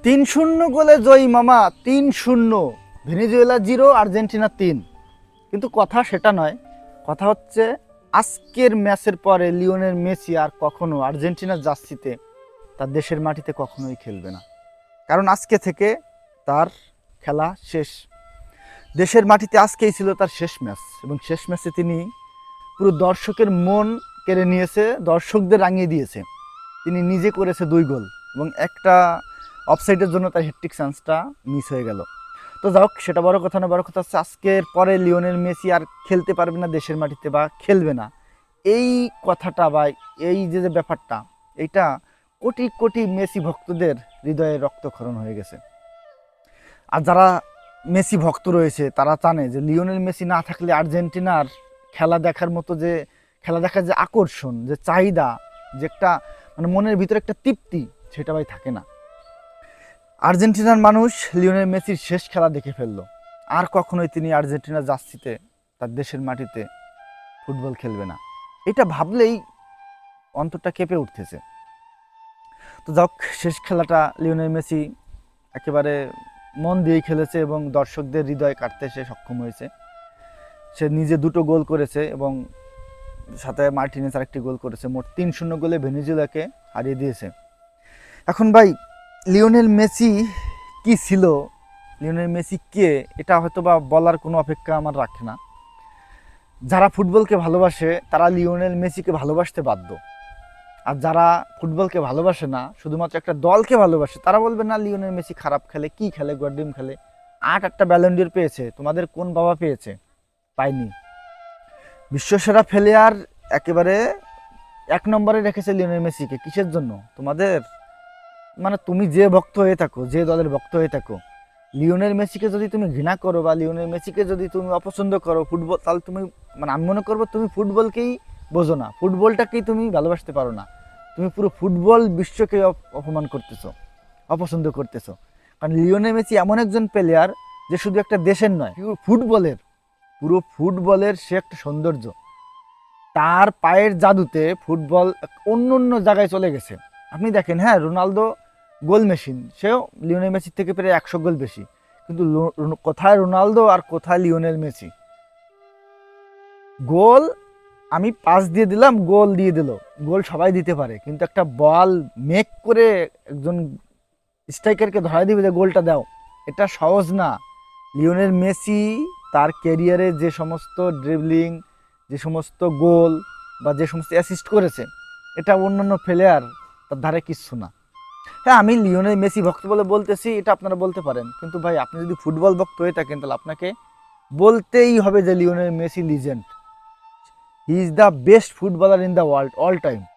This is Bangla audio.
৩-০ গোলে জয়ী মামা, ৩-০। Venezuela 0, Argentina 3। কিন্তু কথা সেটা নয়, কথা হচ্ছে আজকের ম্যাচের পরে লিওনেল মেসি আর কখনো আর্জেন্টিনার জার্সিতে তার দেশের মাটিতে কখনোই খেলবে না। কারণ আজকে থেকে তার খেলা শেষ। দেশের মাটিতে আজকেই ছিল তার শেষ ম্যাচ, এবং শেষ ম্যাচে তিনি পুরো দর্শকের মন কেড়ে নিয়েছে, দর্শকদের রাঙিয়ে দিয়েছে। তিনি নিজে করেছে 2 গোল এবং একটা অফসাইডের জন্য তার হ্যাটট্রিক চান্সটা মিস হয়ে গেল। তো যাই হোক, সেটা বড় কথা না, বড় কথা হচ্ছে আজকের পরে লিওনেল মেসি আর খেলতে পারবে না দেশের মাটিতে বা খেলবে না, এই কথাটা বা এই যে ব্যাপারটা, এইটা কোটি কোটি মেসি ভক্তদের হৃদয়ে রক্তক্ষরণ হয়ে গেছে। আর যারা মেসি ভক্ত রয়েছে তারা জানে যে লিওনেল মেসি না থাকলে আর্জেন্টিনার খেলা দেখার মতো, যে খেলা দেখার যে আকর্ষণ, যে চাহিদা, যে একটা মানে মনের ভিতরে একটা তৃপ্তি, সেটা ভাই থাকে না। আর্জেন্টিনার মানুষ লিওনেল মেসির শেষ খেলা দেখে ফেললো। আর কখনোই তিনি আর্জেন্টিনার জার্সিতে তার দেশের মাটিতে ফুটবল খেলবে না, এটা ভাবলেই অন্তরটা কেঁপে উঠতেছে। তো যাক, শেষ খেলাটা লিওনেল মেসি একেবারে মন দিয়েই খেলেছে এবং দর্শকদের হৃদয় কাটতে সে সক্ষম হয়েছে। সে নিজে 2টো গোল করেছে এবং সাথে মার্টিনেজ আরেকটি গোল করেছে। মোট 3-0 গোলে ভেনেজুয়েলাকে হারিয়ে দিয়েছে। এখন ভাই, লিওনেল মেসি কি ছিল, লিওনেল মেসি কে, এটা হয়তো বা বলার কোনো অপেক্ষা আমার রাখে না। যারা ফুটবলকে ভালোবাসে তারা লিওনেল মেসিকে ভালোবাসতে বাধ্য। আর যারা ফুটবলকে ভালোবাসে না, শুধুমাত্র একটা দলকে ভালোবাসে, তারা বলবে না লিওনেল মেসি খারাপ খেলে, কি খেলে, গড্ডিম খেলে। 8টা ব্যালন ডি'র পেয়েছে, তোমাদের কোন বাবা পেয়েছে? পায়নি। বিশ্বসেরা প্লেয়ার একেবারে 1 নম্বরে রেখেছে লিওনেল মেসিকে। কিসের জন্য? তোমাদের মানে তুমি যে ভক্ত হয়ে থাকো, যে দলের ভক্ত হয়ে থাকো, লিওনেল মেসিকে যদি তুমি ঘৃণা করো বা লিওনেল মেসিকে যদি তুমি অপছন্দ করো ফুটবল, তাহলে তুমি মানে আমি মনে করবো তুমি ফুটবলকেই বোঝো না, ফুটবলটাকেই তুমি ভালোবাসতে পারো না। তুমি পুরো ফুটবল বিশ্বকে অপমান করতেছো, অপছন্দ করতেছো। কারণ লিওনেল মেসি এমন একজন প্লেয়ার যে শুধু একটা দেশের নয়, পুরো ফুটবলের সে একটা সৌন্দর্য। তার পায়ের জাদুতে ফুটবল অন্য অন্য জায়গায় চলে গেছে। আপনি দেখেন, হ্যাঁ, রোনালদো গোল মেশিন, সেও লিওনেল মেসির থেকে প্রায় 100 গোল বেশি, কিন্তু কোথায় রোনালদো আর কোথায় লিওনেল মেসি? গোল আমি পাস দিয়ে দিলাম, গোল দিয়ে দিল, গোল সবাই দিতে পারে, কিন্তু একটা বল মেক করে একজন স্ট্রাইকারকে ধরাই দিবে যে গোলটা দাও, এটা সহজ না। লিওনেল মেসি তার ক্যারিয়ারে যে সমস্ত ড্রিবলিং, যে সমস্ত গোল বা যে সমস্ত অ্যাসিস্ট করেছে, এটা অন্যান্য প্লেয়ার তার ধারে কিচ্ছু না। হ্যাঁ, আমি লিওনেল মেসি ভক্ত বলে বলতেছি, এটা আপনারা বলতে পারেন, কিন্তু ভাই আপনি যদি ফুটবল ভক্ত হয়ে থাকেন তাহলে আপনাকে বলতেই হবে যে Lionel Messi legend. He is the best footballer in the world all time.